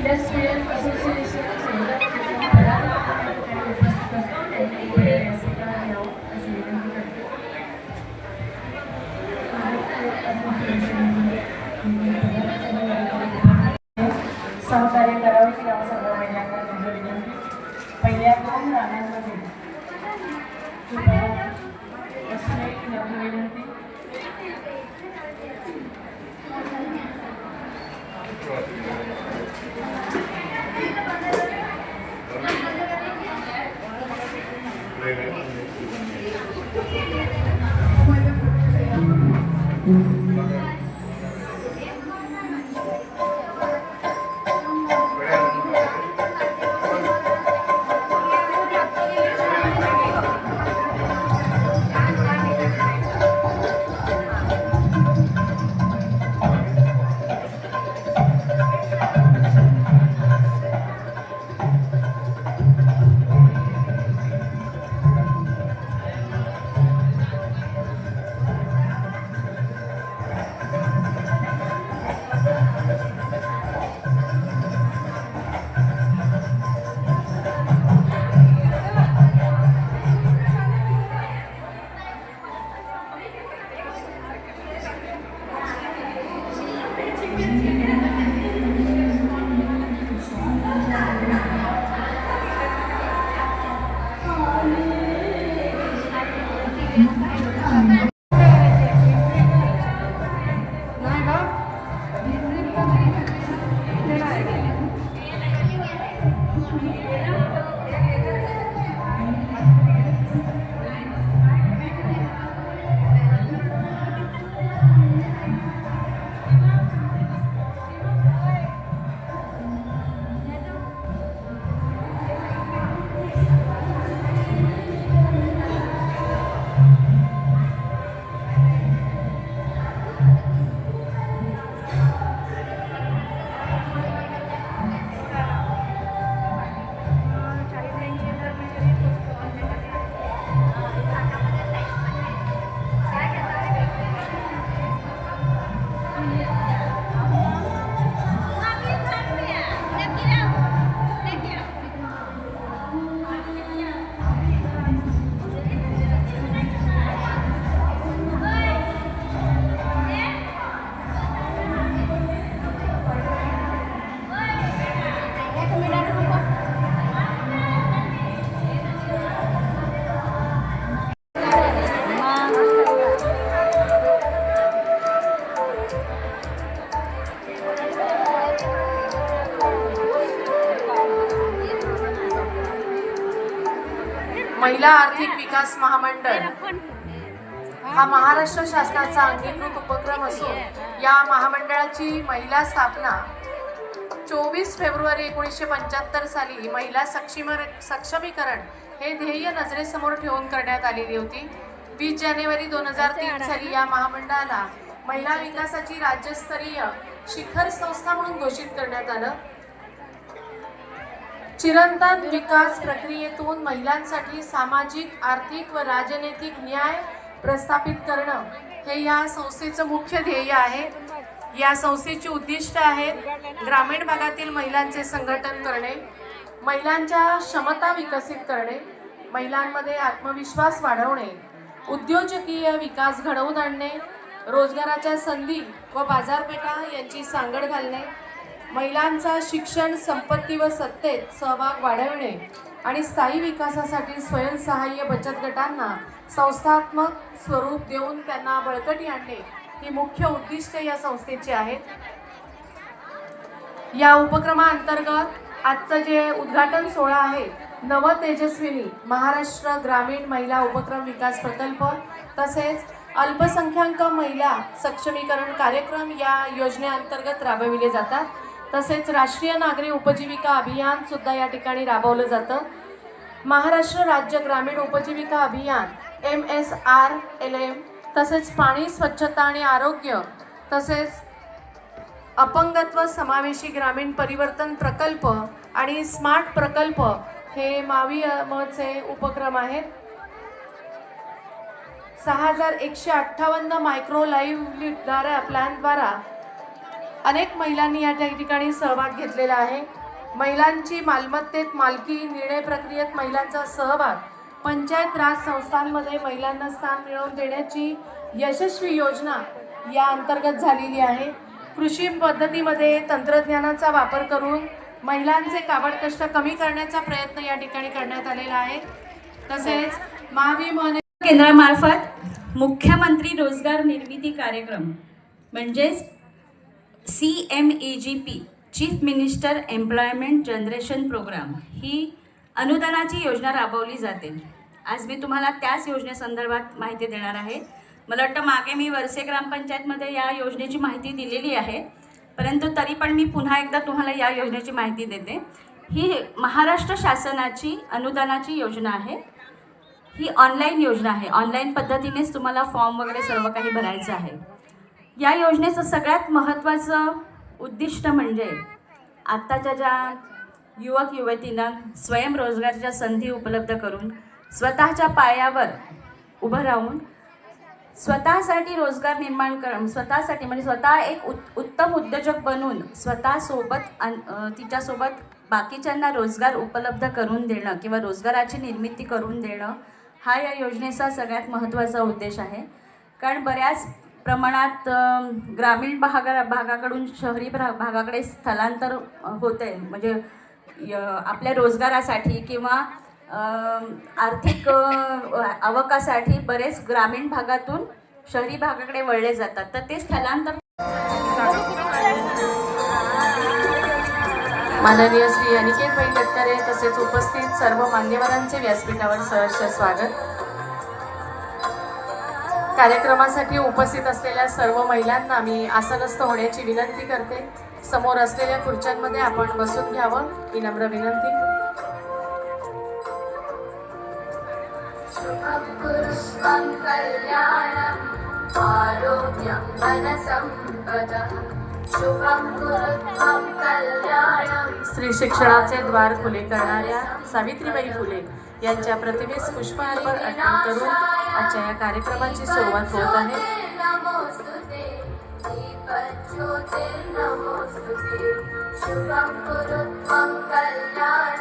आपल्या स्टुडंट असोसिएशनचे पदाधिकारी उपस्थित असतात त्यांनी व्यासपीठावर यावं अशी विनंती करते. सहकार्य करावे यावं सर्व महिलांना माझी विनंती. पहिल्या 2 रांगांमध्ये बसण्याची माझी विनंती. महिला आर्थिक विकास महामंडळ हा महाराष्ट्र शासनाचा अंगीकृत उपक्रम असून या महामंडळाची महिला स्थापना 24 फेब्रुवारी 1975 साली महिला सक्षमीकरण हे ध्येय नजरेसमोर ठेवून करण्यात आलेली होती. 20 जानेवारी 2003 साली या महामंडळाला महिला विकासाची राज्यस्तरीय शिखर संस्था म्हणून घोषित करण्यात आलं. चिरंतन विकास प्रक्रियेतून महिलांसाठी सामाजिक, आर्थिक व राजनैतिक न्याय प्रस्थापित करणं हे या संस्थेचं मुख्य ध्येय आहे. या संस्थेची उद्दिष्ट आहेत ग्रामीण भागातील महिलांचे संघटन करणे, महिलांच्या क्षमता विकसित करणे, महिलांमध्ये आत्मविश्वास वाढवणे, उद्योजकीय विकास घडवून आणणे, रोजगाराच्या संधी व बाजारपेठा यांची सांगड घालणे, महिलांचा शिक्षण, संपत्ती व सत्तेत सहभाग वाढवणे आणि स्थायी विकासासाठी स्वयंसहाय्य बचत गटांना संस्थात्मक स्वरूप देऊन त्यांना बळकटी आणणे ही मुख्य उद्दिष्टे या संस्थेची आहेत. या उपक्रमाअंतर्गत आजचं जे उद्घाटन सोहळा आहे नव तेजस्विनी महाराष्ट्र ग्रामीण महिला उपक्रम विकास प्रकल्प तसेच अल्पसंख्याक महिला सक्षमीकरण कार्यक्रम या योजनेअंतर्गत राबविले जातात. तसेच राष्ट्रीय नागरी उपजीविका अभियान सुद्धा या ठिकाणी राबवलं जातं. महाराष्ट्र राज्य ग्रामीण उपजीविका अभियान MSRLM तसेच पाणी स्वच्छता आणि आरोग्य तसेच अपंगत्व समावेशी ग्रामीण परिवर्तन प्रकल्प आणि स्मार्ट प्रकल्प हे माविमचे उपक्रम आहेत. 6158 मायक्रो लाईव्हलीहूड प्लॅनद्वारा अनेक महिलांनी या ठिकाणी सहभाग घेतलेला आहे। महिलांची मालमत्तेत मालकी, निर्णय प्रक्रियेत महिलांचा सहभाग, पंचायत राज संस्थांमध्ये महिलांना स्थान मिळवून देण्याची यशस्वी योजना या अंतर्गत झालेली आहे। कृषी पद्धतीमध्ये तंत्रज्ञानाचा वापर करून महिलांचे काबड कष्ट कमी करण्याचा प्रयत्न या ठिकाणी करण्यात आलेला आहे। तसेच महाविमोहन केंद्रामार्फत मुख्यमंत्री रोजगार निर्मिती कार्यक्रम म्हणजेच CMEGP chief minister employment generation programme ही अनुदानाची योजना राबवली जाते। आज मी तुम्हाला त्याच योजनेसंदर्भात माहिती देणार आहे। मला वाटतं मागे मी वरसे ग्रामपंचायतमध्ये या योजनेची माहिती दिलेली आहे, परंतु तरी पण मी पुन्हा एकदा तुम्हाला या योजनेची माहिती देते। ही महाराष्ट्र शासनाची अनुदानाची योजना आहे। ही ऑनलाईन योजना आहे। ऑनलाईन पद्धतीनेच तुम्हाला फॉर्म वगैरे सर्व काही भरायचं आहे। या योजनेचं सगळ्यात महत्त्वाचं उद्दिष्ट म्हणजे आत्ताच्या ज्या युवक युवतींना स्वयंरोजगाराच्या संधी उपलब्ध करून स्वतःच्या पायावर उभं राहून स्वतःसाठी रोजगार निर्माण करणं, स्वतःसाठी म्हणजे स्वतः एक उत्तम उद्योजक बनून स्वतःसोबत तिच्यासोबत बाकीच्यांना रोजगार उपलब्ध करून देणं किंवा रोजगाराची निर्मिती करून देणं हा या योजनेचा सगळ्यात महत्त्वाचा उद्देश आहे। कारण बऱ्याच प्रमाणात ग्रामीण भागाकडून शहरी भागाकडे स्थलांतर होते, म्हणजे आपल्या रोजगारासाठी किंवा आर्थिक आवकासाठी बरेच ग्रामीण भागातून शहरी भागाकडे वळले जातात। तर ते स्थलांतर माननीय श्री अनिकेतभाई तटकरे तसेच उपस्थित सर्व मान्यवरांचे व्यासपीठावर सहर्ष स्वागत। कार्यक्रमासाठी उपस्थित असलेल्या सर्व महिलांना मी आसनस्थ होण्याची विनंती करते। समोर असलेल्या खुर्च्यांमध्ये आपण बसून घ्यावं ही नम्र विनंती। स्त्री शिक्षणाचे द्वार खुले करणाऱ्या सावित्रीबाई फुले यांच्या प्रतिमेस पुष्पहार अर्पण करून आजच्या या कार्यक्रमाची सुरुवात होत आहे।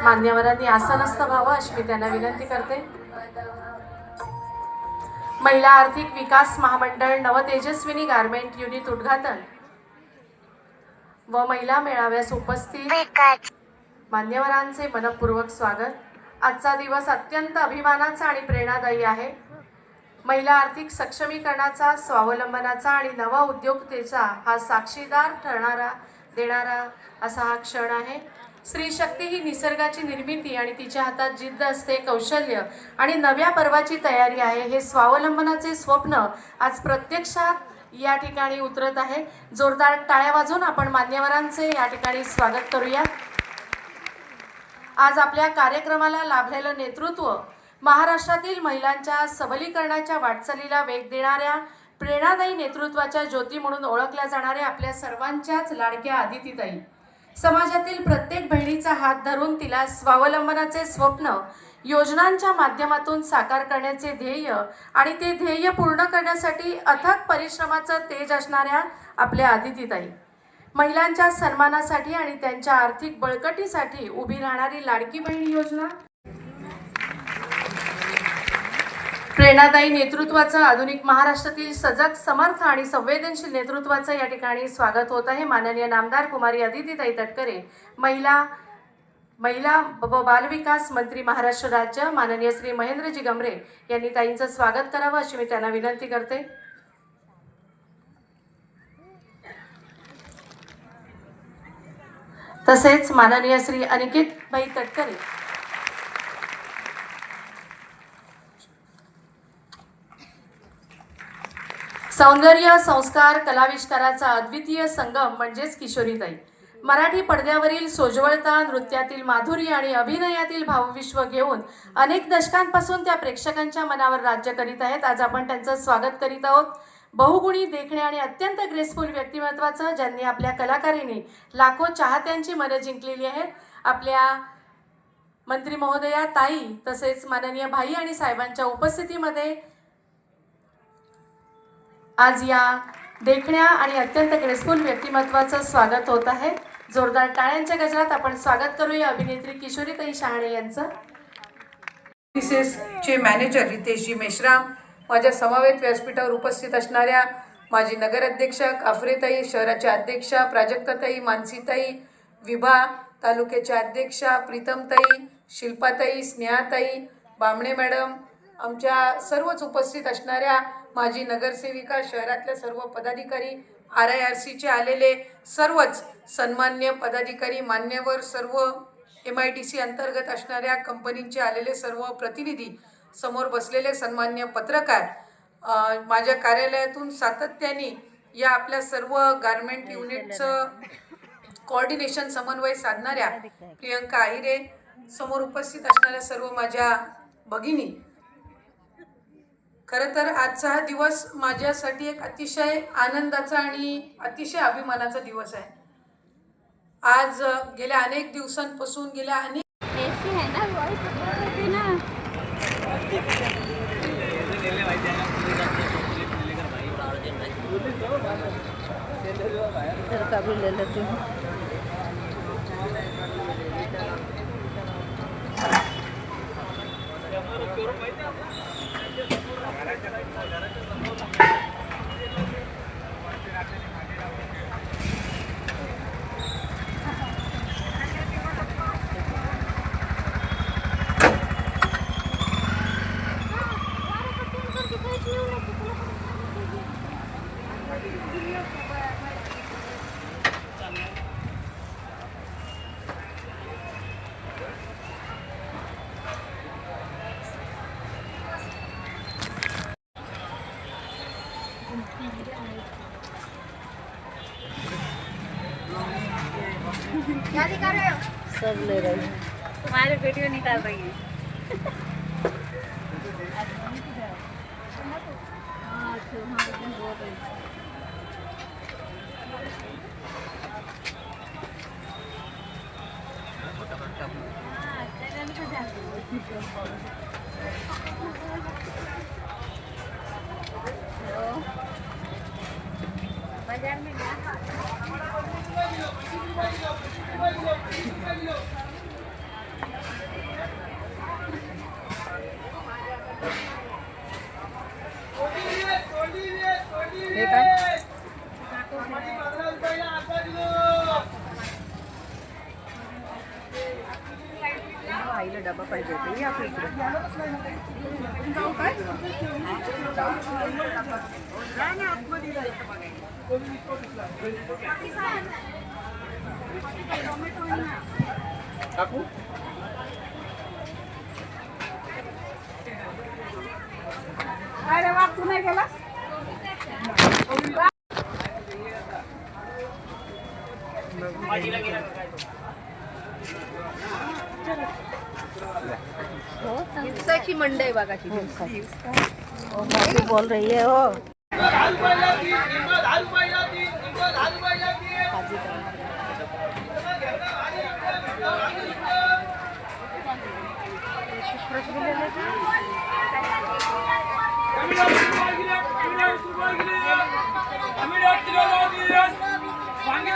मान्यवरांनी आसनस्थ व्हावं अशी मी त्यांना विनंती करते। महिला आर्थिक विकास महामंडळ नवतेजस्विनी गारमेंट युनिट उद्घाटन व महिला मेळाव्यास उपस्थित मान्यवरांचे मनपूर्वक स्वागत। आजचा दिवस अत्यंत अभिमानाचा आणि प्रेरणादायी आहे। महिला आर्थिक सक्षमीकरणाचा, स्वावलंबनाचा आणि नवा उद्योगतेचा हा साक्षीदार देणारा असा हा क्षण आहे। स्त्री शक्ती ही निसर्गाची निर्मिती आणि तिच्या हातात जिद्द असते, कौशल्य आणि नव्या पर्वाची तयारी आहे। हे स्वावलंबनाचे स्वप्न आज प्रत्यक्षात या ठिकाणी उतरत आहे। जोरदार टाळ्या वाजवून आपण मान्यवरांचे या ठिकाणी स्वागत करूया। आज आपल्या कार्यक्रमाला लाभलेलं नेतृत्व महाराष्ट्रातील महिलांच्या सबलीकरणाच्या वाटचालीला वेग देणाऱ्या प्रेरणादायी नेतृत्वाच्या ज्योती म्हणून ओळखल्या जाणाऱ्या आपल्या सर्वांच्याच लाडक्या आदितीताई, समाजातील प्रत्येक बहिणीचा हात धरून तिला स्वावलंबनाचे स्वप्न योजनांच्या माध्यमातून साकार करण्याचे ध्येय आणि ते ध्येय पूर्ण करण्यासाठी अथक परिश्रमाचं तेज असणाऱ्या आपल्या आदितीताई, महिलांच्या सन्मानासाठी आणि त्यांच्या आर्थिक बळकटीसाठी उभी राहणारी लाडकी बहीण योजना, प्रेरणादायी नेतृत्वाचं आधुनिक महाराष्ट्रातील सजग, समर्थ आणि संवेदनशील नेतृत्वाचं या ठिकाणी स्वागत होत आहे। माननीय नामदार कुमारी अदितीताई तटकरे, महिला व बालविकास मंत्री महाराष्ट्र राज्य माननीय श्री महेंद्रजी गमरे यांनी ताईंचं स्वागत करावं अशी मी त्यांना विनंती करते। तसेच माननीय श्री अनिकेतभाई तटकरे सौंदर्य, संस्कार, कलाविष्काराचा अद्वितीय संगम म्हणजेच किशोरीताई, मराठी पडद्यावरील सोज्वळता, नृत्यातील माधुर्य आणि अभिनयातील भावविश्व घेऊन अनेक दशकांपासून त्या प्रेक्षकांच्या मनावर राज्य करीत आहेत। आज आपण त्यांचं स्वागत करीत आहोत। बहुगुणी, देखणे आणि अत्यंत ग्रेसफुल व्यक्तिमत्वाचं, ज्यांनी आपल्या कलाकारीने लाखो चाहत्यांची मनं जिंकलेली आहेत। आपल्या मंत्री महोदया ताई तसेच माननीय भाई आणि साहेबांच्या उपस्थितीमध्ये आज या देखण्या आणि अत्यंत ग्रेसफुल व्यक्तिमत्वाचं स्वागत होत आहे. जोरदार टाळ्यांच्या गजरात आपण स्वागत करूया अभिनेत्री किशोरीताई शहाणे यांचं. चे मॅनेजर रितेशजी मेश्राम, माझ्या समवेत व्यासपीठावर उपस्थित असणाऱ्या माजी नगराध्यक्षा काफरेताई, शहराच्या अध्यक्षा प्राजक्ताताई, मानसीताई, विभा तालुक्याच्या अध्यक्षा प्रीतमताई, शिल्पाताई, स्नेहाताई, बामणे मॅडम, आमच्या सर्वच उपस्थित असणाऱ्या माजी नगरसेविका, शहरातल्या सर्व पदाधिकारी, RIRCचे आलेले सर्वच सन्मान्य पदाधिकारी, मान्यवर, सर्व MIDC अंतर्गत असणाऱ्या कंपनींचे आलेले सर्व प्रतिनिधी, समोर बसलेले सन्मान्य पत्रकार, माझ्या कार्यालयातून सातत्याने या आपल्या सर्व गारमेंट युनिटचं कोऑर्डिनेशन समन्वय साधणाऱ्या प्रियंका आहिरे, समोर उपस्थित असणाऱ्या सर्व माझ्या भगिनी. खरं तर आजचा हा दिवस माझ्यासाठी एक अतिशय आनंदाचा आणि अतिशय अभिमानाचा दिवस आहे. आज गेल्या अनेक दिवसांपासून गेल्या अनेक सब ले रही है, हमारे वीडियो निकाल रही है. बाजार में आईला डबा पाहिजे होता. या आपल्या इकडे काकू अरे वा, तू नाही गेलास. की मंडई बघाची बोल रही है हो. वांगी